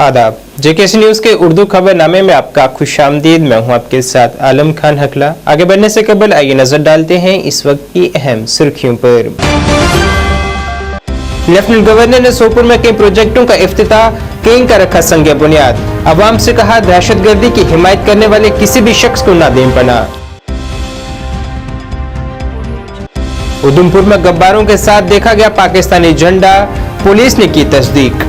आदाब, JKC news के उर्दू खबरनामे में आपका खुशामदीद। मैं हूं आपके साथ आलम खान हकला। आगे बढ़ने से कबल आइए नजर डालते हैं इस वक्त की अहम सुर्खियों पर। लेफ्टिनेंट गवर्नर ने सोपुर में कई प्रोजेक्टों का इफ्तिताह, कई का रखा संग बुनियाद। अवाम से कहा दहशतगर्दी की हिमायत करने वाले किसी भी शख्स को ना दें पनाह। उधमपुर में गब्बारों के साथ देखा गया पाकिस्तानी झंडा, पुलिस ने की तस्दीक।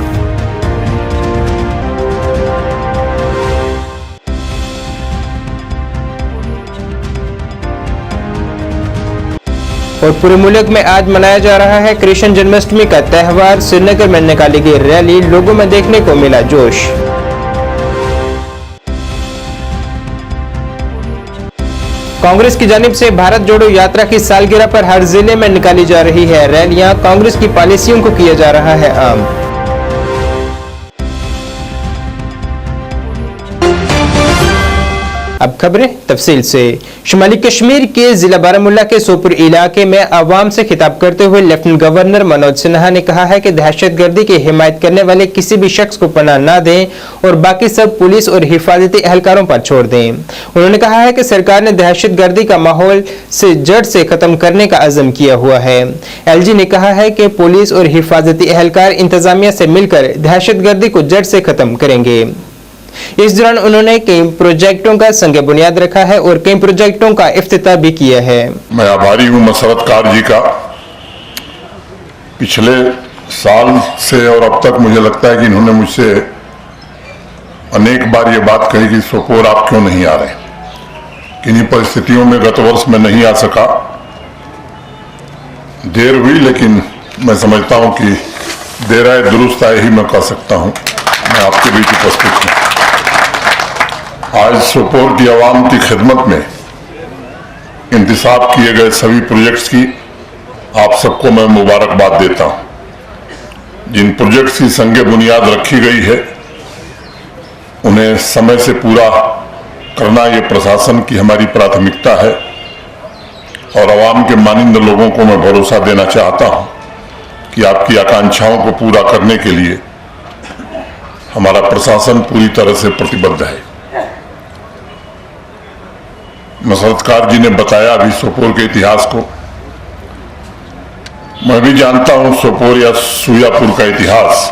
और पूरे मुल्क में आज मनाया जा रहा है कृष्ण जन्माष्टमी का त्यौहार। श्रीनगर में निकाली गई रैली, लोगों में देखने को मिला जोश। कांग्रेस की जानिब से भारत जोड़ो यात्रा की सालगिरह पर हर जिले में निकाली जा रही है रैलियां। कांग्रेस की पॉलिसियों को किया जा रहा है आम। अब खबरें तफसील से। शुमाली कश्मीर के जिला बारामुल्ला के सोपुर इलाके में आवाम से खिताब करते हुए लेफ्टिनेंट गवर्नर मनोज सिन्हा ने कहा है कि दहशतगर्दी की हिमायत करने वाले किसी भी शख्स को पनाह न दें और बाकी सब पुलिस और हिफाजती एहलकारों पर छोड़ दें। उन्होंने कहा है कि सरकार ने दहशतगर्दी का माहौल से जड़ से खत्म करने का अज़म किया हुआ है। एलजी ने कहा है कि पुलिस और हिफाजती एहलकार इंतजामिया से मिलकर दहशतगर्दी को जड़ से खत्म करेंगे। इस दौरान उन्होंने कई प्रोजेक्टों का संग बुनियाद रखा है और कई प्रोजेक्टों का इफ्तिताह भी किया है। मैं आभारी हूं मसरत कार जी का। पिछले साल से और अब तक मुझे लगता है कि इन्होंने मुझसे अनेक बार ये बात कही कि सोपोर आप क्यों नहीं आ रहे। किन्हीं परिस्थितियों में गत वर्ष में नहीं आ सका, देर हुई, लेकिन मैं समझता हूं कि देर आए दुरुस्त आए ही मैं कह सकता हूं। मैं आपके बीच उपस्थित हूं। आज सोपोर की आवाम की खिदमत में इंतखाब किए गए सभी प्रोजेक्ट्स की आप सबको मैं मुबारकबाद देता हूं। जिन प्रोजेक्ट्स की संगे बुनियाद रखी गई है उन्हें समय से पूरा करना ये प्रशासन की हमारी प्राथमिकता है और आवाम के मानिंद लोगों को मैं भरोसा देना चाहता हूं कि आपकी आकांक्षाओं को पूरा करने के लिए हमारा प्रशासन पूरी तरह से प्रतिबद्ध है। मसरतकार जी ने बताया अभी सोपोर के इतिहास को। मैं भी जानता हूं सोपोर या सुयापुर का इतिहास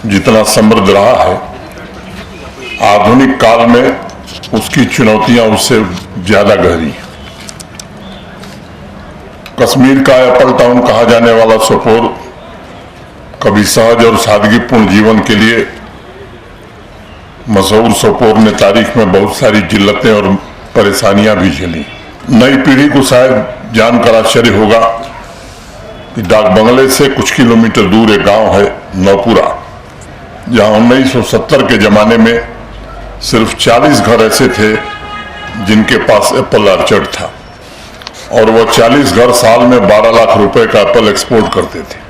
जितना समृद्ध रहा है, आधुनिक काल में उसकी चुनौतियां उससे ज्यादा गहरी हैं। कश्मीर का एप्पल टाउन कहा जाने वाला सोपोर कभी सहज और सादगीपूर्ण जीवन के लिए मशहूर सोपोर ने तारीख में बहुत सारी जिल्लतें और परेशानियां भी झेली। नई पीढ़ी को शायद जानकर आश्चर्य होगा कि डाक बंगले से कुछ किलोमीटर दूर एक गांव है नौपुरा, जहां 1970 के जमाने में सिर्फ 40 घर ऐसे थे जिनके पास एप्पल ऑर्चर्ड था और वह 40 घर साल में 12 लाख रुपए का एप्पल एक्सपोर्ट करते थे।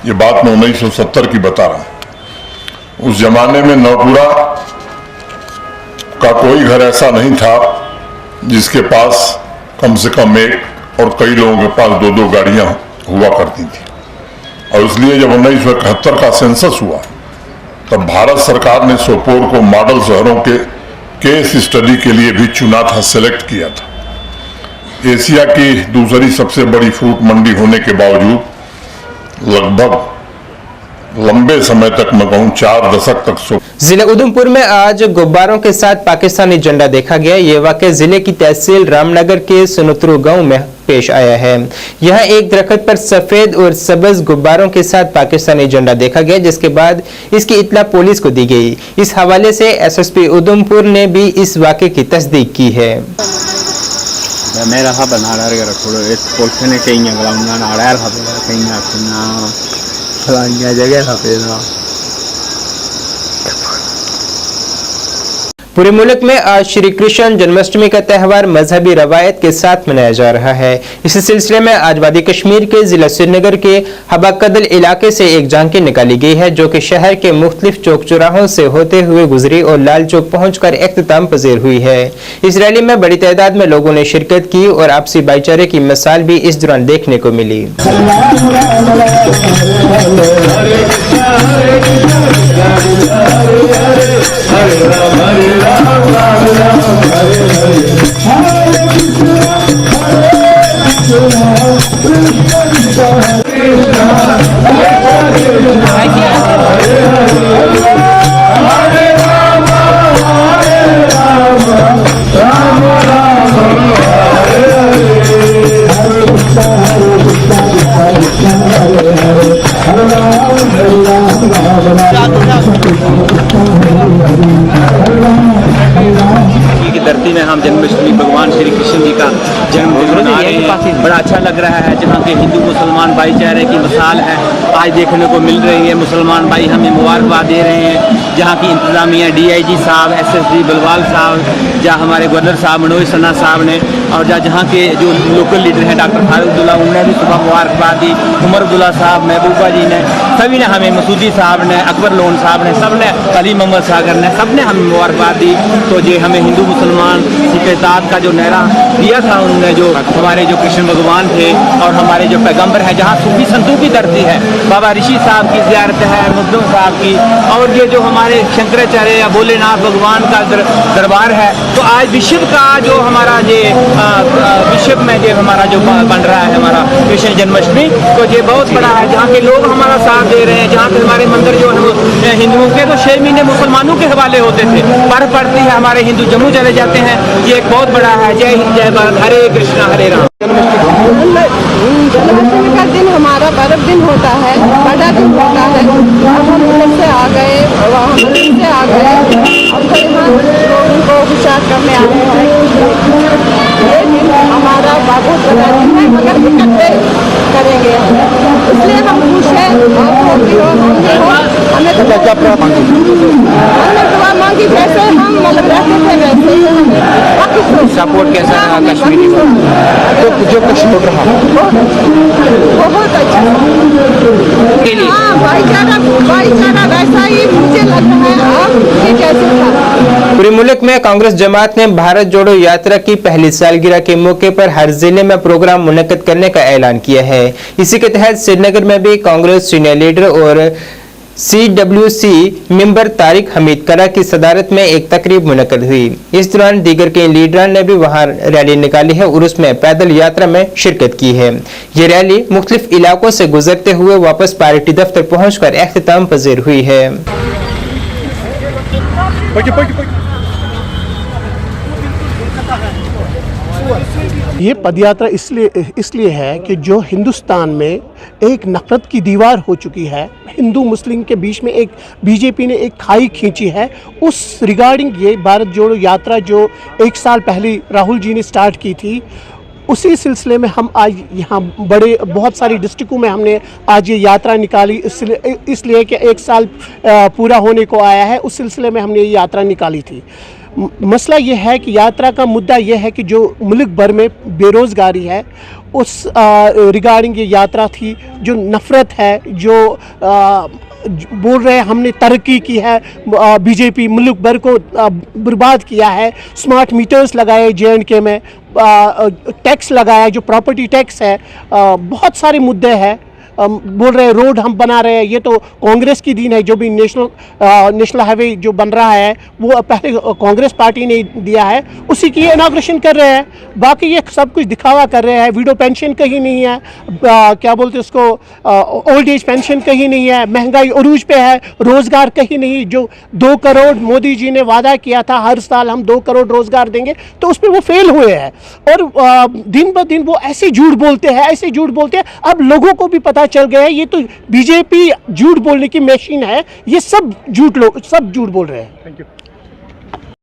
ये बात मैं 1970 की बता रहा हूं। उस जमाने में नौपुरा का कोई घर ऐसा नहीं था जिसके पास कम से कम एक और कई लोगों के पास 2-2 गाड़ियां हुआ करती थी। और इसलिए जब 1971 का सेंसस हुआ तब भारत सरकार ने सोपोर को मॉडल शहरों के केस स्टडी के लिए भी चुना था, सेलेक्ट किया था। एशिया की दूसरी सबसे बड़ी फ्रूट मंडी होने के बावजूद लगभग लंबे समय तक, मैं कहूं 4 दशक तक जिले उधमपुर में आज गुब्बारों के साथ पाकिस्तानी झंडा देखा गया। ये वाकया जिले की तहसील रामनगर के सुनतरू गांव में पेश आया है। यहाँ एक दरख्त पर सफेद और सब्ज गुब्बारों के साथ पाकिस्तानी झंडा देखा गया, जिसके बाद इसकी इत्तला पुलिस को दी गई। इस हवाले से एसएसपी उधमपुर ने भी इस वाकये की तस्दीक की है। पूरे मुल्क में आज श्री कृष्ण जन्माष्टमी का त्यौहार मजहबी रवायत के साथ मनाया जा रहा है। इसी सिलसिले में आज वादी कश्मीर के जिला श्रीनगर के हबाकदल इलाके से एक झांकी निकाली गई है, जो कि शहर के मुख्तलिफ चौक चौराहों से होते हुए गुजरी और लाल चौक पहुंचकर इख्तिताम पजीर हुई है। इस रैली में बड़ी तादाद में लोगों ने शिरकत की और आपसी भाईचारे की मिसाल भी इस दौरान देखने को मिली। की धरती में हम जन्माष्टमी भगवान श्री कृष्ण जी का जन्मदिन मना रहे हैं। बड़ा अच्छा लग रहा है, जहाँ के हिंदू मुसलमान भाईचारे की मिसाल है आज देखने को मिल रही है। मुसलमान भाई हमें मुबारकबाद दे रहे हैं। जहाँ की इंतजामिया DIG साहब, SSD बलवाल साहब, जहाँ हमारे गवर्नर साहब मनोज सिन्हा साहब ने, और जहाँ के जो लोकल लीडर हैं डॉक्टर फारूक उन्होंने भी सुबह मुबारकबाद दी। उमर अब्दुल्ला साहब, महबूबा जी ने, सभी ने हमें, मसूदी साहब ने, अकबर लोन साहब ने, सब ने, अली मोहम्मद सागर ने, सब ने हमें मुबारकबाद दी। तो ये हमें हिंदू मुसलमान सिकतात का जो नारा दिया था उन्होंने, जो हमारे जो कृष्ण भगवान थे और हमारे जो पैगंबर हैं, जहाँ सूफी संतों की धरती है, बाबा ऋषि साहब की जियारत है, मुद्दम साहब की, और ये जो हमारे शंकराचार्य या भोलेनाथ भगवान का दरबार है। तो आज विश्व का जो हमारा ये विश्व में जो हमारा जो बन रहा है हमारा कृष्ण जन्माष्टमी, तो ये बहुत बड़ा है, जहाँ के लोग हमारा साथ दे रहे हैं। जहाँ के हमारे मंदिर जो है हिंदुओं के, तो 6 महीने मुसलमानों के हवाले होते थे, बर्फ पड़ती है, हमारे हिंदू जम्मू चले जाते हैं। ये एक बहुत बड़ा है। जय हिंद, जय भारत, हरे कृष्णा हरे राम। जन्माष्टमी का दिन हमारा पर्व दिन होता है, बड़ा दिन होता है। अब हम उधर से आ गए, वहाँ से आ गए, अब तो यहाँ लोगों को विचार करने आ रहे हैं। ये दिन हमारा बहुत बड़ा दिन है, मगर इकट्ठे करेंगे, इसलिए हम खुश हैं। आप भी हो, हमने हो, हमें तो हमने दुआ मांगी, जैसे हम मतलब रहते थे वैसे ही हमें सपोर्ट कैसा रहा कश्मीरी तो जो कश्मीर रहा बहुत अच्छा के लिए? हाँ, भाईचारा वैसा ही मुझे लग रहा है। आप ये कैसे था? पूरे मुल्क में कांग्रेस जमात ने भारत जोड़ो यात्रा की पहली सालगिरह के मौके पर हर जिले में प्रोग्राम मुनक्कद करने का ऐलान किया है। इसी के तहत श्रीनगर में भी कांग्रेस सीनियर लीडर और CWC मेंबर तारिक हमीद करा की सदारत में एक तकरीब मुनक्कद हुई। इस दौरान दीगर के लीडरान ने भी वहां रैली निकाली है और उसमें पैदल यात्रा में शिरकत की है। ये रैली मुख्तलिफ इलाकों से गुजरते हुए वापस पार्टी दफ्तर पहुंचकर अख्तिताम पजीर हुई है। ये पदयात्रा इसलिए है कि जो हिंदुस्तान में एक नफरत की दीवार हो चुकी है, हिंदू मुस्लिम के बीच में एक बीजेपी ने एक खाई खींची है, उस रिगार्डिंग ये भारत जोड़ो यात्रा जो 1 साल पहले राहुल जी ने स्टार्ट की थी, उसी सिलसिले में हम आज यहाँ बहुत सारी डिस्ट्रिक्टों में हमने आज ये यात्रा निकाली। इसलिए कि 1 साल पूरा होने को आया है, उस सिलसिले में हमने ये यात्रा निकाली थी। मसला ये है कि यात्रा का मुद्दा ये है कि जो मुल्क भर में बेरोज़गारी है, उस रिगार्डिंग ये यात्रा थी। जो नफ़रत है, जो बोल रहे हैं हमने तरक्की की है, बीजेपी मुल्क भर को बर्बाद किया है, स्मार्ट मीटर्स लगाए JNK में, टैक्स लगाया जो प्रॉपर्टी टैक्स है, बहुत सारे मुद्दे हैं। बोल रहे हैं रोड हम बना रहे हैं, ये तो कांग्रेस की दीन है। जो भी नेशनल हाईवे जो बन रहा है वो पहले कांग्रेस पार्टी ने दिया है, उसी की इनॉग्रेशन कर रहे हैं। बाकी ये सब कुछ दिखावा कर रहे हैं। विडो पेंशन कहीं नहीं है, क्या बोलते हैं उसको, ओल्ड एज पेंशन कहीं नहीं है, महंगाई अरूज पे है, रोज़गार कहीं नहीं। जो 2 करोड़ मोदी जी ने वादा किया था हर साल हम 2 करोड़ रोज़गार देंगे, तो उस पर वो फेल हुए हैं। और दिन ब दिन वो ऐसे झूठ बोलते हैं। अब लोगों को भी पता चल गया है ये तो बीजेपी झूठ बोलने की मशीन है। ये सब झूठ बोल रहे हैं। Thank you.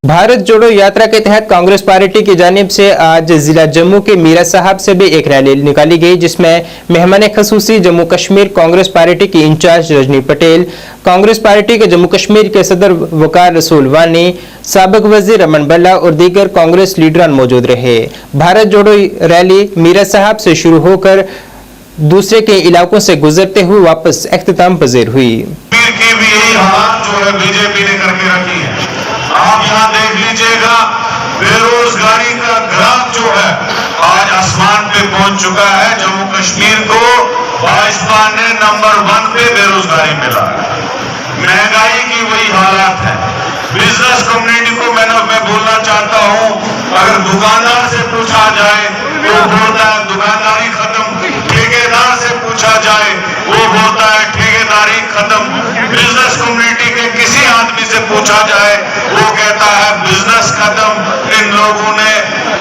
भारत जोड़ो यात्रा के तहत कांग्रेस पार्टी की जानिब से आज जिला जम्मू के मीरा साहब से भी एक रैली निकाली गई, जिसमें मेहमान खसूसी जम्मू कश्मीर कांग्रेस पार्टी की इंचार्ज रजनी पटेल, कांग्रेस पार्टी के जम्मू कश्मीर के सदर वकार रसूल वानी, साबिक वजीर रमन बल्ला और दीगर कांग्रेस लीडरान मौजूद रहे। भारत जोड़ो रैली मीरा साहब से शुरू होकर दूसरे के इलाकों से गुजरते हुए वापस अख्तिताम पजीर हुई। की भी यही हालात जो है बीजेपी ने करके रखी है। आप यहाँ देख लीजिएगा, बेरोजगारी का ग्राफ जो है आज आसमान पे पहुंच चुका है। जम्मू कश्मीर को भाजपा ने नंबर 1 पे बेरोजगारी मिला है। महंगाई की वही हालात है। बिजनेस कम्युनिटी को मैं बोलना चाहता हूँ, अगर दुकानदार से पूछा जाए वो बोलता है दुकानदारी खत्म, ठेकेदार से पूछा जाए वो बोलता है ठेकेदारी खत्म, बिजनेस कम्युनिटी के किसी आदमी से पूछा जाए वो कहता है बिजनेस खत्म। इन लोगों ने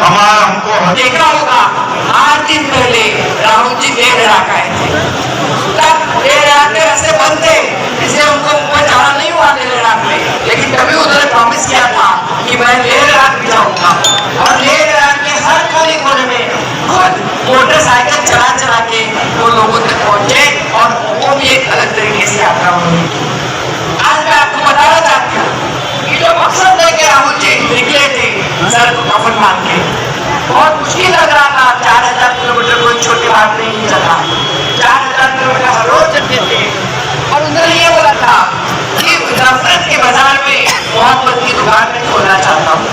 हमको देखा होगा 8 दिन पहले राहुल जी बेड़ आए थे, तब बेड़ आते ऐसे बनते, इसे सर को कफन मान के। बहुत मुश्किल लग रहा था, 4000 किलोमीटर कोई छोटी बात नहीं चला। 4000 किलोमीटर हर रोज चलते थे और उन्होंने ये बोला था कि नफरत के बाजार में मोहब्बत की दुकान में खोलना चाहता हूँ,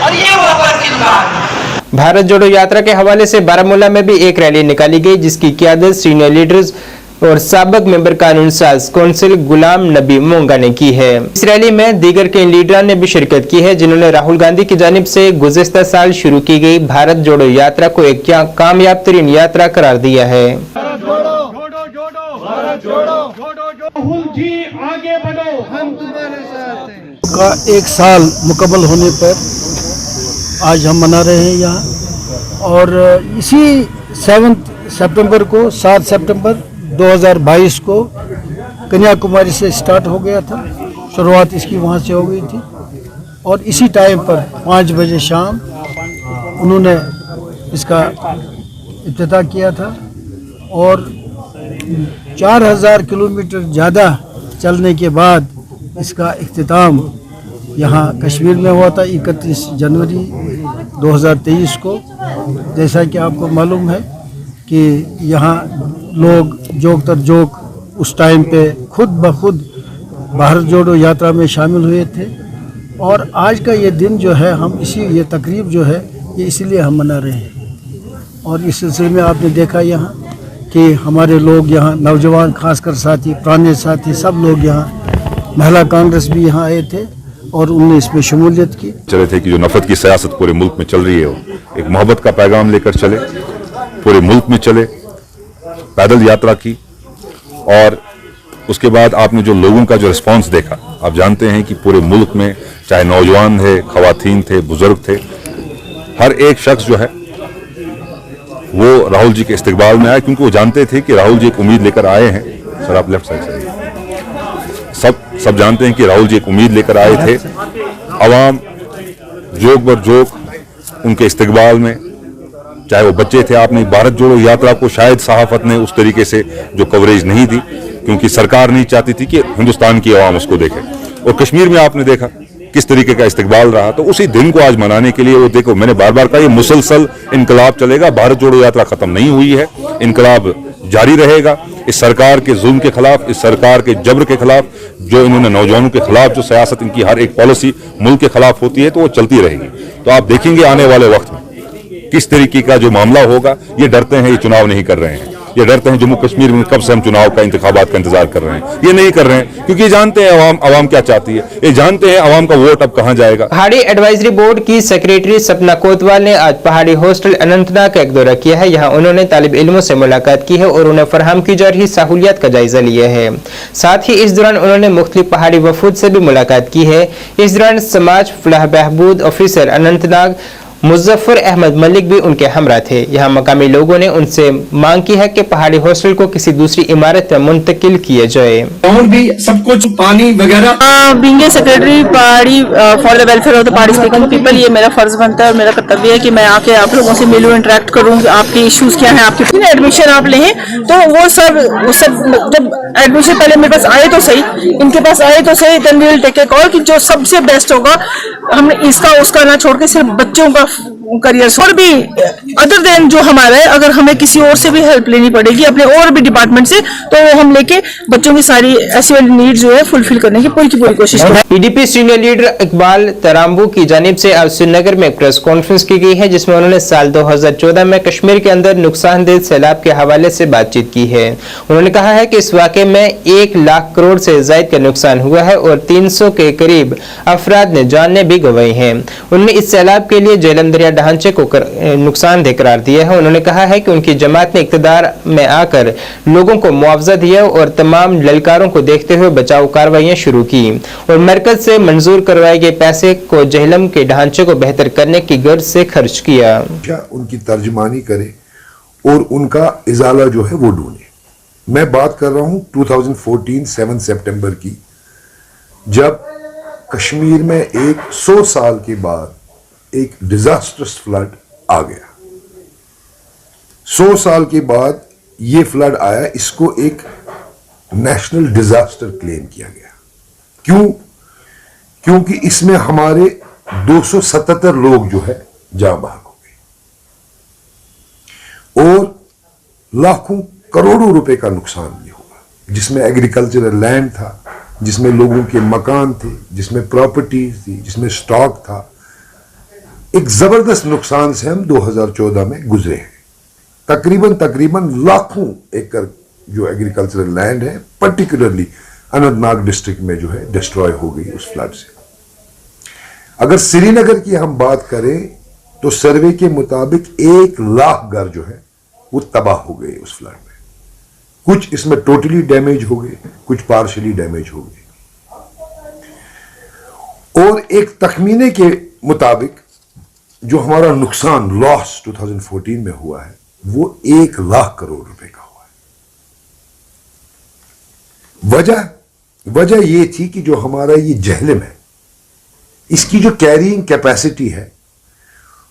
और ये मोहब्बत की दुकान। भारत जोड़ो यात्रा के हवाले से बारामूला में भी एक रैली निकाली गई, जिसकी क़ियादत सीनियर लीडर्स और साबिक मेंबर कानून साज कौंसिल गुलाम नबी मोंगा ने की है। इस रैली में दीगर कई लीडरान ने भी शिरकत की है, जिन्होंने राहुल गांधी की जानिब से गुज़िश्ता साल शुरू की गई भारत जोड़ो यात्रा को एक कामयाब तरीन यात्रा करार दिया है। का एक साल मुकम्मल होने पर आज हम मना रहे हैं यहाँ, और इसी 7 सितंबर को 7 सितंबर 2022 को कन्याकुमारी से स्टार्ट हो गया था। शुरुआत इसकी वहाँ से हो गई थी, और इसी टाइम पर 5 बजे शाम उन्होंने इसका इफ्तिताह किया था, और 4000 किलोमीटर ज़्यादा चलने के बाद इसका इख्तिताम यहाँ कश्मीर में हुआ था 31 जनवरी 2023 को। जैसा कि आपको मालूम है कि यहाँ लोग जोक तर जोक उस टाइम पे खुद ब खुद भारत जोड़ो यात्रा में शामिल हुए थे, और आज का ये दिन जो है हम ये तकरीब जो है ये इसीलिए हम मना रहे हैं। और इस सिलसिले में आपने देखा यहाँ कि हमारे लोग यहाँ नौजवान, खासकर साथी, पुराने साथी, सब लोग यहाँ, महिला कांग्रेस भी यहाँ आए थे और उनने इसमें शमूलियत की। चले थे कि जो नफरत की सियासत पूरे मुल्क में चल रही है, वो एक मोहब्बत का पैगाम लेकर चले, पूरे मुल्क में चले, पैदल यात्रा की, और उसके बाद आपने जो लोगों का जो रिस्पांस देखा, आप जानते हैं कि पूरे मुल्क में चाहे नौजवान थे, खवातीन थे, बुजुर्ग थे, हर एक शख्स जो है वो राहुल जी के इस्तकबाल में आए, क्योंकि वो जानते थे कि राहुल जी एक उम्मीद लेकर आए हैं। सर आप लेफ्ट साइड से, सब जानते हैं कि राहुल जी एक उम्मीद लेकर आए थे। अवाम जोक बर जोक उनके इस्तकबाल में, चाहे वो बच्चे थे। आपने भारत जोड़ो यात्रा को शायद सहाफत ने उस तरीके से जो कवरेज नहीं दी, क्योंकि सरकार नहीं चाहती थी कि हिंदुस्तान की आवाम उसको देखे, और कश्मीर में आपने देखा किस तरीके का इस्तकबाल रहा। तो उसी दिन को आज मनाने के लिए वो देखो, मैंने बार बार कहा, ये मुसलसल इनकलाब चलेगा, भारत जोड़ो यात्रा खत्म नहीं हुई है, इनकलाब जारी रहेगा। इस सरकार के जुल्म के खिलाफ, इस सरकार के जबर के खिलाफ, जो इन्होंने नौजवानों के खिलाफ जो सियासत इनकी हर एक पॉलिसी मुल्क के खिलाफ होती है, तो वो चलती रहेगी। तो आप देखेंगे आने वाले वक्त में किस तरीके का जो मामला होगा। ये डरते हैं, ये चुनाव नहीं कर रहे हैं, ये डरते हैं जम्मू कश्मीर में कब से हम चुनाव का, इंतखाबात का इंतजार कर रहे हैं, ये नहीं कर रहे हैं, क्योंकि ये जानते हैं अवाम क्या चाहती है, ये जानते हैं अवाम का वोट अब कहां जाएगा। पहाड़ी एडवाइजरी बोर्ड की सेक्रेटरी सपना कोतवाल ने आज पहाड़ी हॉस्टल अनंतनाग का एक दौरा किया है। यहाँ उन्होंने तालिब इल्मों से मुलाकात की है और उन्हें फराहम की जा रही सहूलियत का जायजा लिया है। साथ ही इस दौरान उन्होंने मुख्तलिफ पहाड़ी वफूद से भी मुलाकात की है। इस दौरान समाज फलाह बहबूद ऑफिसर अनंतनाग मुजफ्फर अहमद मलिक भी उनके हमरा थे। यहाँ मकामी लोगों ने उनसे मांग की है कि पहाड़ी हॉस्टल को किसी दूसरी इमारत में मुंतकिल किया जाए। और भी सब कुछ पानी वगैरह। बीइंग ए सेक्रेटरी पहाड़ी for the welfare of the पहाड़ी स्पीकिंग पीपल, ये मेरा फर्ज बनता है और मेरा कर्तव्य है कि मैं आके आप लोगों से मिलूं, इंटरेक्ट करूं, आपके इश्यूज क्या हैं, आपके एडमिशन आप लें, तो वो सब जब एडमिशन पहले मेरे पास आए तो सही, इनके पास आए तो सही, then we will take a call कि जो सबसे बेस्ट होगा, हमने इसका उसका ना छोड़ के सिर्फ बच्चों का करियर और भी अदर देन जो हमारा है, अगर हमें किसी और से भी हेल्प लेनी पड़ेगी अपने और भी डिपार्टमेंट से, तो वो हम लेके बच्चों की सारी ऐसी वाली नीड जो है फुलफिल करने की पूरी कोशिश करें। पीडीपी सीनियर लीडर इकबाल तराम्बू की जानिब से आज श्रीनगर में एक प्रेस कॉन्फ्रेंस की गई है, जिसमें उन्होंने साल 2014 में कश्मीर के अंदर नुकसानदेह सैलाब के हवाले से बातचीत की है। उन्होंने कहा है कि इस वाक़े में 1 लाख करोड़ से ज्यादा का नुकसान हुआ है और 300 के करीब अफराद ने जानें भी गंवाई हैं। उन्होंने इस सैलाब के लिए झेलम दरिया ढांचे को नुकसानदेह करार दिया है। उन्होंने कहा है कि उनकी जमात ने इक़्तिदार में आकर लोगों को मुआवजा दिया और तमाम ललकारों को देखते हुए बचाव कार्रवाइयां शुरू की और मरकज से मंजूर करवाए गए पैसे को झेलम के ढांचे को बेहतर करने की गर्ज से खर्च किया। उनकी तर्जमानी करे और उनका इजाला जो है वो ढूंढे। मैं बात कर रहा हूं 2014 7 सितंबर की, जब कश्मीर में 100 साल के बाद एक डिजास्टर्स फ्लड आ गया। 100 साल के बाद ये फ्लड आया, इसको एक नेशनल डिजास्टर क्लेम किया गया। क्यों? क्योंकि इसमें हमारे 277 लोग जो है जान बहक हो गए और लाखों करोड़ों रुपए का नुकसान भी हुआ, जिसमें एग्रीकल्चरल लैंड था, जिसमें लोगों के मकान थे, जिसमें प्रॉपर्टीज थी, जिसमें स्टॉक था। एक जबरदस्त नुकसान से हम 2014 में गुजरे हैं। तकरीबन लाखों एकड़ जो एग्रीकल्चरल लैंड है पर्टिकुलरली अनंतनाग डिस्ट्रिक्ट में जो है डिस्ट्रॉय हो गई उस फ्लड से। अगर श्रीनगर की हम बात करें तो सर्वे के मुताबिक 1 लाख घर जो है वो तबाह हो गए उस फ्लड में। कुछ इसमें टोटली डैमेज हो गए, कुछ पार्शली डैमेज हो गए। और एक तखमीने के मुताबिक जो हमारा नुकसान लॉस 2014 में हुआ है वो 1 लाख करोड़ रुपए का हुआ है। वजह ये थी कि जो हमारा ये जहलम है, इसकी जो कैरिंग कैपेसिटी है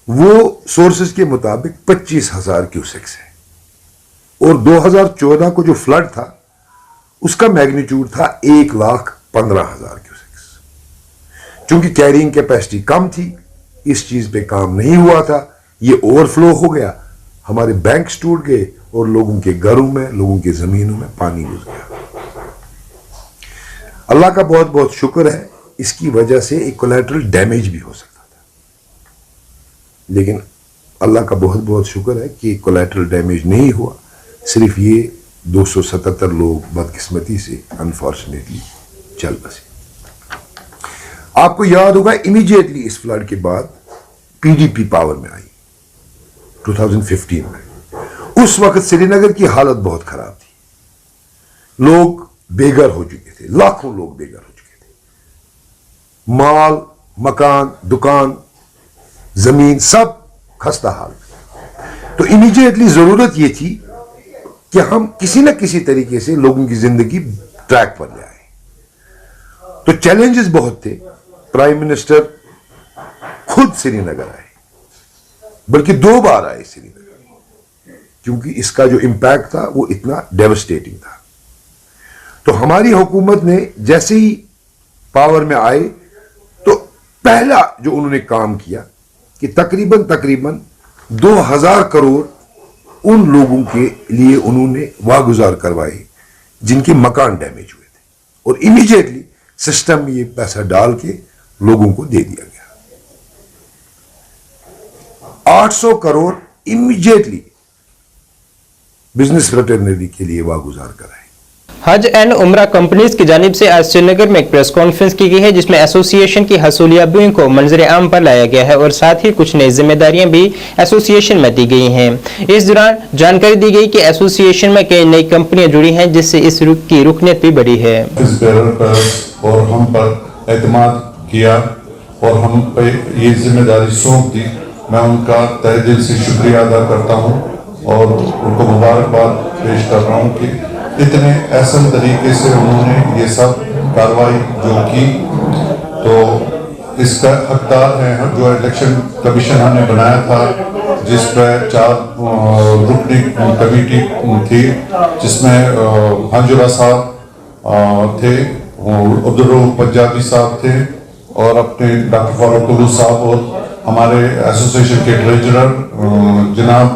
वो सोर्सेज के मुताबिक 25,000 क्यूसेक्स है और 2014 को जो फ्लड था उसका मैग्नीट्यूड था 1,15,000 क्यूसेक्स। चूंकि कैरिंग कैपेसिटी कम थी, इस चीज पे काम नहीं हुआ था, ये ओवरफ्लो हो गया, हमारे बैंक्स टूट गए और लोगों के घरों में, लोगों की जमीनों में पानी घुस गया। अल्लाह का बहुत बहुत शुक्र है, इसकी वजह से एक कोलैटरल डैमेज भी हो सकता था, लेकिन अल्लाह का बहुत बहुत शुक्र है कि कोलैटरल डैमेज नहीं हुआ। सिर्फ ये 277 लोग बदकिस्मती से अनफॉर्चुनेटली चल बसे। आपको याद होगा इमीडिएटली इस फ्लड के बाद पीडीपी पावर में आई 2015 में। उस वक्त श्रीनगर की हालत बहुत खराब थी, लोग बेघर हो चुके थे, लाखों लोग बेघर हो चुके थे, माल, मकान, दुकान, जमीन सब खस्ता हाल। तो इमीडिएटली जरूरत यह थी कि हम किसी न किसी तरीके से लोगों की जिंदगी ट्रैक पर ले आए। तो चैलेंजेस बहुत थे। प्राइम मिनिस्टर खुद श्रीनगर आए, बल्कि 2 बार आए श्रीनगर, क्योंकि इसका जो इंपैक्ट था वो इतना डेवस्टेटिंग था। तो हमारी हुकूमत ने जैसे ही पावर में आए तो पहला जो उन्होंने काम किया कि तकरीबन 2000 करोड़ उन लोगों के लिए उन्होंने वागुजार करवाए जिनके मकान डैमेज हुए थे और इमीडिएटली सिस्टम में ये पैसा डाल के लोगों को दे दिया गया। 800 करोड़ इमीडिएटली बिजनेस फ्रेटर्निटी के लिए वागुजार कराए। हज एंड उम्रा कंपनीज की जानिब से आज श्रीनगर में एक प्रेस कॉन्फ्रेंस की गई है, जिसमें एसोसिएशन की हसूलियाबियों को मंजर आम पर लाया गया है और साथ ही कुछ नई जिम्मेदारियां भी एसोसिएशन में दी गई हैं। इस दौरान जानकारी दी गई कि एसोसिएशन में कई नई कंपनियां जुड़ी हैं, जिससे इस रुख की रुकनीत भी बढ़ी है। इस बैरर पर और हम पर एतमाद किया और हम पे ये जिम्मेदारी सौंप दी, मैं उनका तहे दिल से शुक्रिया अदा करता हूँ और उनको मुबारकबाद पेश कर रहा हूँ कि इतने एहसन तरीके से उन्होंने ये सब कार्रवाई जो की। तो इसका हकदार है जो इलेक्शन कमीशन हमने बनाया था, जिस पर 4 रुकनी कमेटी थी, जिसमें हाजुरा साहब थे, अब्दुल रऊफ पंजाबी साहब थे और अपने डॉक्टर फारूक उल्लू साहब और हमारे एसोसिएशन के ट्रेजरर जनाब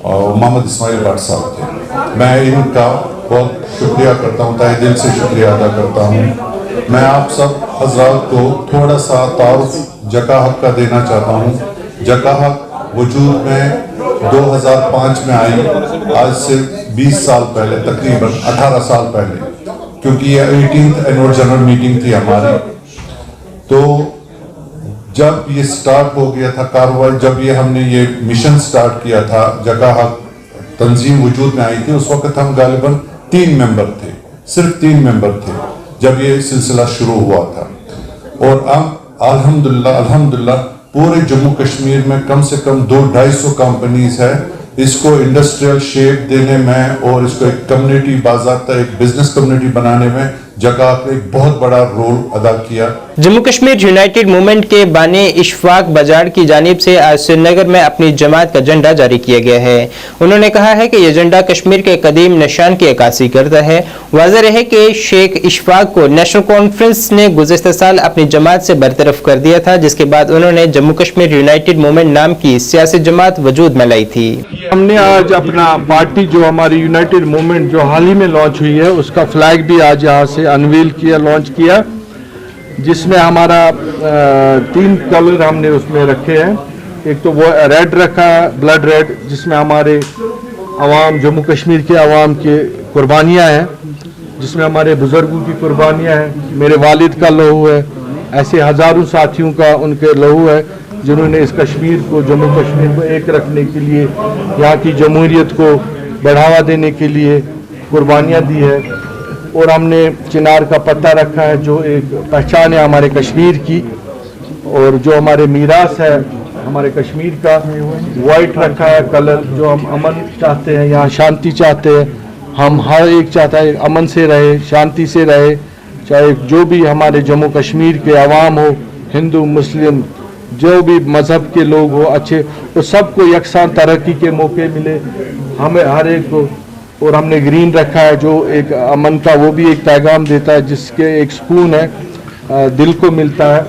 मोहम्मद इस्माइल भट्ट साहब थे। मैं इनका बहुत शुक्रिया करता हूँ, तहे दिल से शुक्रिया अदा करता हूँ। मैं आप सब हजरात को थोड़ा सा तारुफ जकाहक का देना चाहता हूँ। जकाहक वजूद में 2005 में आई, आज से 20 साल पहले, तकरीबन 18 साल पहले, क्योंकि ये 18th एनुअल जनरल मीटिंग थी हमारी। तो जब ये स्टार्ट हो गया था कार्रवाई, जब ये हमने ये मिशन स्टार्ट किया था, जकाहक तंजीम वजूद में आई थी, उस वक्त हम गालिबन 3 मेंबर थे, सिर्फ 3 मेंबर थे जब ये सिलसिला शुरू हुआ था। और अब अल्हम्दुलिल्लाह पूरे जम्मू कश्मीर में कम से कम 200-250 कंपनीज है। इसको इंडस्ट्रियल शेप देने में और इसको एक कम्युनिटी, बाज़ाब्ता एक बिजनेस कम्युनिटी बनाने में जकाहक ने एक बहुत बड़ा रोल अदा किया। जम्मू कश्मीर यूनाइटेड मूवमेंट के बानी इशफाक बजाड़ की जानिब से आज श्रीनगर में अपनी जमात का झंडा जारी किया गया है। उन्होंने कहा है कि यह झंडा कश्मीर के कदीम निशान की अक्कासी करता है। वाज़ेह रहे कि शेख इशफाक को नेशनल कॉन्फ्रेंस ने गुज़िश्ता साल अपनी जमात से बरतरफ कर दिया था, जिसके बाद उन्होंने जम्मू कश्मीर यूनाइटेड मूवमेंट नाम की सियासी जमात वजूद में लाई थी। हमने आज अपना पार्टी जो हमारी यूनाइटेड मूवमेंट जो हाल ही में लॉन्च हुई है उसका फ्लैग भी आज यहाँ से अनवील किया, लॉन्च किया, जिसमें हमारा 3 कलर हमने उसमें रखे हैं। एक तो वो रेड रखा है, ब्लड रेड, जिसमें हमारे अवाम, जम्मू कश्मीर के अवाम के कुर्बानियाँ हैं, जिसमें हमारे बुजुर्गों की कुर्बानियाँ हैं, मेरे वालिद का लहू है, ऐसे हज़ारों साथियों का उनके लहू है जिन्होंने इस कश्मीर को, जम्मू कश्मीर को एक रखने के लिए, यहाँ की जमहूरियत को बढ़ावा देने के लिए कुर्बानियाँ दी है। और हमने चिनार का पत्ता रखा है जो एक पहचान है हमारे कश्मीर की, और जो हमारे मीरास है हमारे कश्मीर का। वाइट रखा है कलर, जो हम अमन चाहते हैं, यहाँ शांति चाहते हैं, हम हर एक चाहता है अमन से रहे, शांति से रहे, चाहे जो भी हमारे जम्मू कश्मीर के अवाम हो, हिंदू मुस्लिम जो भी मज़हब के लोग हो, अच्छे, तो सबको यकसान तरक्की के मौके मिले हमें हर एक को। और हमने ग्रीन रखा है जो एक अमन का, वो भी एक पैगाम देता है, जिसके एक सुकून है, दिल को मिलता है।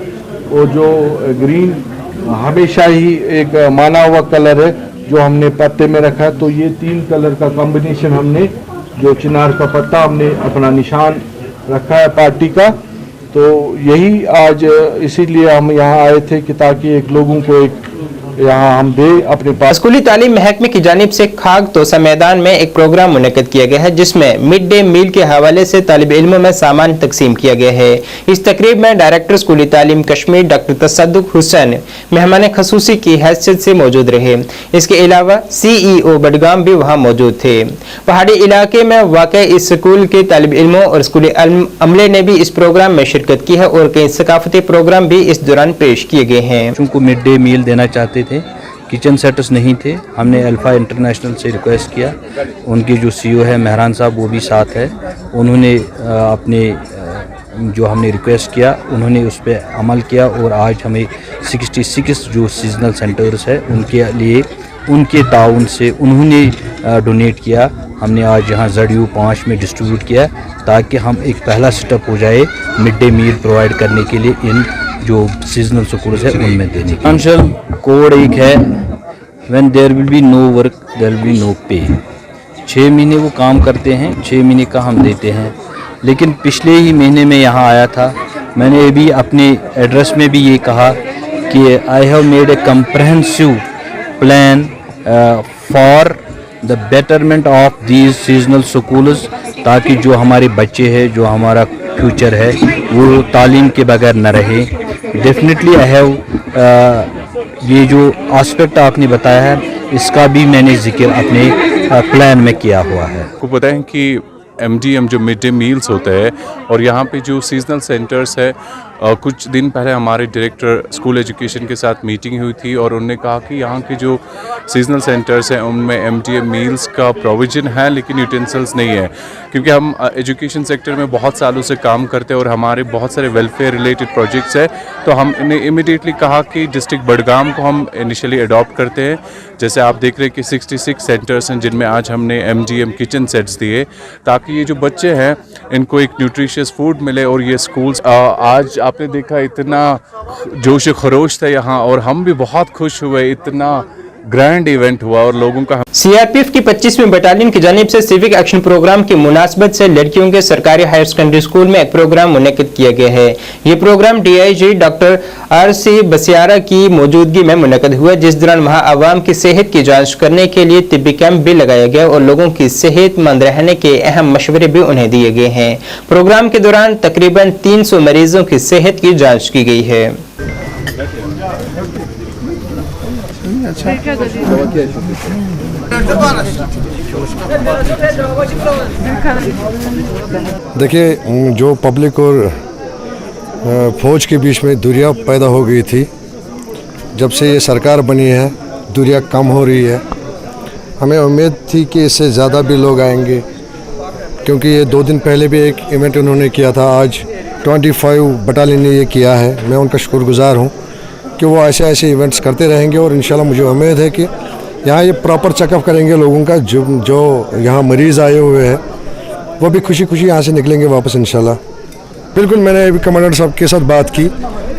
और जो ग्रीन हमेशा ही एक माना हुआ कलर है जो हमने पत्ते में रखा है। तो ये 3 कलर का कॉम्बिनेशन हमने, जो चिनार का पत्ता हमने अपना निशान रखा है पार्टी का। तो यही आज इसीलिए हम यहाँ आए थे कि ताकि एक लोगों को एक यहाँ हम दे अपने पास। स्कूली तालीम महकमे की जानिब से खाग तोसा मैदान में एक प्रोग्राम मुनक्किद किया गया है, जिसमें मिड डे मील के हवाले से तालिब इल्मों में सामान तकसीम किया गया है। इस तकरीब में डायरेक्टर स्कूली तालीम कश्मीर डॉक्टर तसद्दुक हुसैन मेहमान खसूसी की हैसियत से मौजूद रहे। इसके अलावा CEO बडगाम भी वहाँ मौजूद थे। पहाड़ी इलाके में वाक़ इस स्कूल के तालिब इल्मों और स्कूली अमले ने भी इस प्रोग्राम में शिरकत की है और कई सकाफती प्रोग्राम भी इस दौरान पेश किए गए हैं। उनको मिड डे मील देना चाहते थे, किचन सेटर्स नहीं थे, हमने अल्फा इंटरनेशनल से रिक्वेस्ट किया, उनके जो CEO है मेहरान साहब वो भी साथ है, उन्होंने अपने जो हमने रिक्वेस्ट किया उन्होंने उस पर अमल किया और आज हमें 66 जो सीजनल सेंटर्स है उनके लिए उनके ताउन से उन्होंने डोनेट किया। हमने आज यहाँ ZU 5 में डिस्ट्रीब्यूट किया ताकि हम एक पहला स्टेप हो जाए मिड डे मील प्रोवाइड करने के लिए इन जो सीजनल स्कूल्स है उनमें देने। फाइनेंशियल कोड एक है, when there will be no work there will be no pay. 6 महीने वो काम करते हैं, 6 महीने का हम देते हैं। लेकिन पिछले ही महीने में यहाँ आया था, मैंने भी अपने एड्रेस में भी ये कहा कि I have made a comprehensive plan for the betterment of these seasonal schools, ताकि जो हमारे बच्चे हैं, जो हमारा फ्यूचर है, वो तालीम के बगैर न रहे। डेफिनेटली आई हैव ये जो एस्पेक्ट आपने बताया है इसका भी मैंने जिक्र अपने प्लान में किया हुआ है। आपको पता है कि MDM जो मिड डे मील्स होते हैं और यहाँ पे जो सीजनल सेंटर्स है, कुछ दिन पहले हमारे डायरेक्टर स्कूल एजुकेशन के साथ मीटिंग हुई थी और उन्होंने कहा कि यहाँ के जो सीजनल सेंटर्स हैं उनमें MDM मील्स का प्रोविज़न है लेकिन यूटेंसिल्स नहीं है, क्योंकि हम एजुकेशन सेक्टर में बहुत सालों से काम करते हैं और हमारे बहुत सारे वेलफेयर रिलेटेड प्रोजेक्ट्स हैं। तो हमने इमीडिएटली कहा कि डिस्ट्रिक्ट बडगाम को हम इनिशियली अडॉप्ट करते हैं। जैसे आप देख रहे हैं कि 66 सेंटर्स हैं जिनमें आज हमने MDM किचन सेट्स दिए ताकि ये जो बच्चे हैं इनको एक न्यूट्रिशियस फूड मिले। और ये स्कूल्स आज आपने देखा इतना जोश खरोश था यहाँ और हम भी बहुत खुश हुए, इतना ग्रैंड इवेंट हुआ और लोगों का। CRPF की 25वीं बटालियन की जानिब से सिविक एक्शन प्रोग्राम की मुनासबत से लड़कियों के सरकारी हायर सेकेंडरी स्कूल में एक प्रोग्राम मुनक्किद किया गया है। ये प्रोग्राम DIG डॉक्टर RC बसियारा की मौजूदगी में मुनक्किद हुआ, जिस दौरान वहां आवाम की सेहत की जांच करने के लिए तिब्बी कैंप भी लगाया गया और लोगों की सेहतमंद रहने के अहम मशवरे भी उन्हें दिए गए हैं। प्रोग्राम के दौरान तकरीबन 300 मरीजों की सेहत की जाँच की गई है। देखिए, जो पब्लिक और फौज के बीच में दूरियां पैदा हो गई थी, जब से ये सरकार बनी है दूरियां कम हो रही है। हमें उम्मीद थी कि इससे ज़्यादा भी लोग आएंगे, क्योंकि ये 2 दिन पहले भी एक इवेंट उन्होंने किया था। आज 25 बटालियन ने ये किया है। मैं उनका शुक्रगुजार हूँ कि वो ऐसे ऐसे इवेंट्स करते रहेंगे और इंशाल्लाह मुझे उम्मीद है कि यहाँ ये प्रॉपर चेकअप करेंगे लोगों का, जो यहाँ मरीज़ आए हुए हैं वो भी खुशी खुशी यहाँ से निकलेंगे वापस इंशाल्लाह। बिल्कुल, मैंने अभी कमांडेंट साहब के साथ बात की,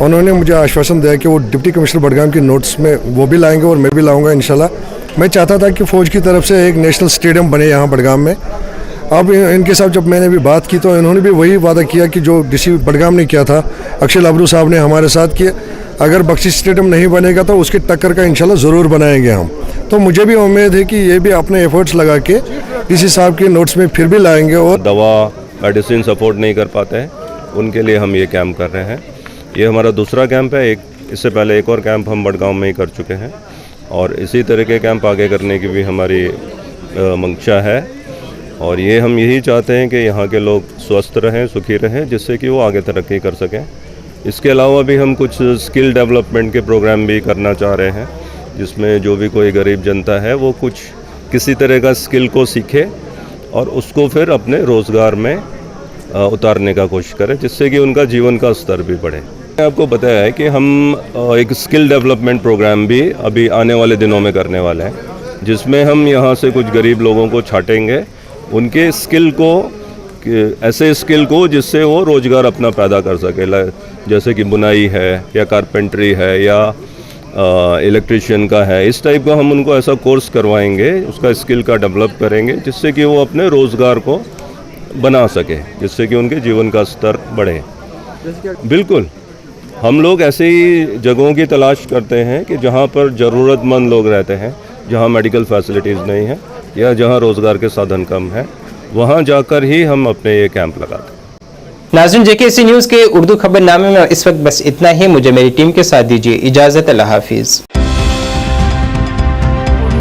उन्होंने मुझे आश्वासन दिया कि वो डिप्टी कमिश्नर बडगाम की नोट्स में वो भी लाएंगे और मैं भी लाऊंगा इंशाल्लाह। मैं चाहता था कि फ़ौज की तरफ से एक नेशनल स्टेडियम बने यहाँ बडगाम में। अब इनके साथ जब मैंने भी बात की तो इन्होंने भी वही वादा किया कि जो डीसी बडगाम ने किया था, अक्षय लाबरू साहब ने हमारे साथ, कि अगर बख्शी स्टेडियम नहीं बनेगा तो उसकी टक्कर का इंशाल्लाह ज़रूर बनाएंगे हम। तो मुझे भी उम्मीद है कि ये भी अपने एफर्ट्स लगा के डीसी साहब के नोट्स में फिर भी लाएंगे। और दवा मेडिसिन अफोर्ड नहीं कर पाते हैं उनके लिए हम ये कैंप कर रहे हैं। ये हमारा दूसरा कैंप है। इससे पहले एक और कैंप हम बडगाम में ही कर चुके हैं और इसी तरह के कैंप आगे करने की भी हमारी मंशा है। और ये हम यही चाहते हैं कि यहाँ के लोग स्वस्थ रहें, सुखी रहें, जिससे कि वो आगे तरक्की कर सकें। इसके अलावा भी हम कुछ स्किल डेवलपमेंट के प्रोग्राम भी करना चाह रहे हैं, जिसमें जो भी कोई गरीब जनता है वो कुछ किसी तरह का स्किल को सीखे और उसको फिर अपने रोज़गार में उतारने का कोशिश करें, जिससे कि उनका जीवन का स्तर भी बढ़े। मैंने आपको बताया है कि हम एक स्किल डेवलपमेंट प्रोग्राम भी अभी आने वाले दिनों में करने वाले हैं, जिसमें हम यहाँ से कुछ गरीब लोगों को छांटेंगे, उनके स्किल को, ऐसे स्किल को जिससे वो रोज़गार अपना पैदा कर सके, जैसे कि बुनाई है या कारपेंट्री है या इलेक्ट्रिशियन का है। इस टाइप का हम उनको ऐसा कोर्स करवाएंगे, उसका स्किल का डेवलप करेंगे, जिससे कि वो अपने रोज़गार को बना सके, जिससे कि उनके जीवन का स्तर बढ़े। बिल्कुल, हम लोग ऐसे ही जगहों की तलाश करते हैं कि जहाँ पर ज़रूरतमंद लोग रहते हैं, जहाँ मेडिकल फैसिलिटीज़ नहीं है या जहाँ रोज़गार के साधन कम है, वहाँ जाकर ही हम अपने ये कैंप लगाते हैं। नाज़रीन, JKC न्यूज़ के उर्दू खबरनामे में इस वक्त बस इतना ही। मुझे मेरी टीम के साथ दीजिए इजाज़त। अल्लाह हाफिज़।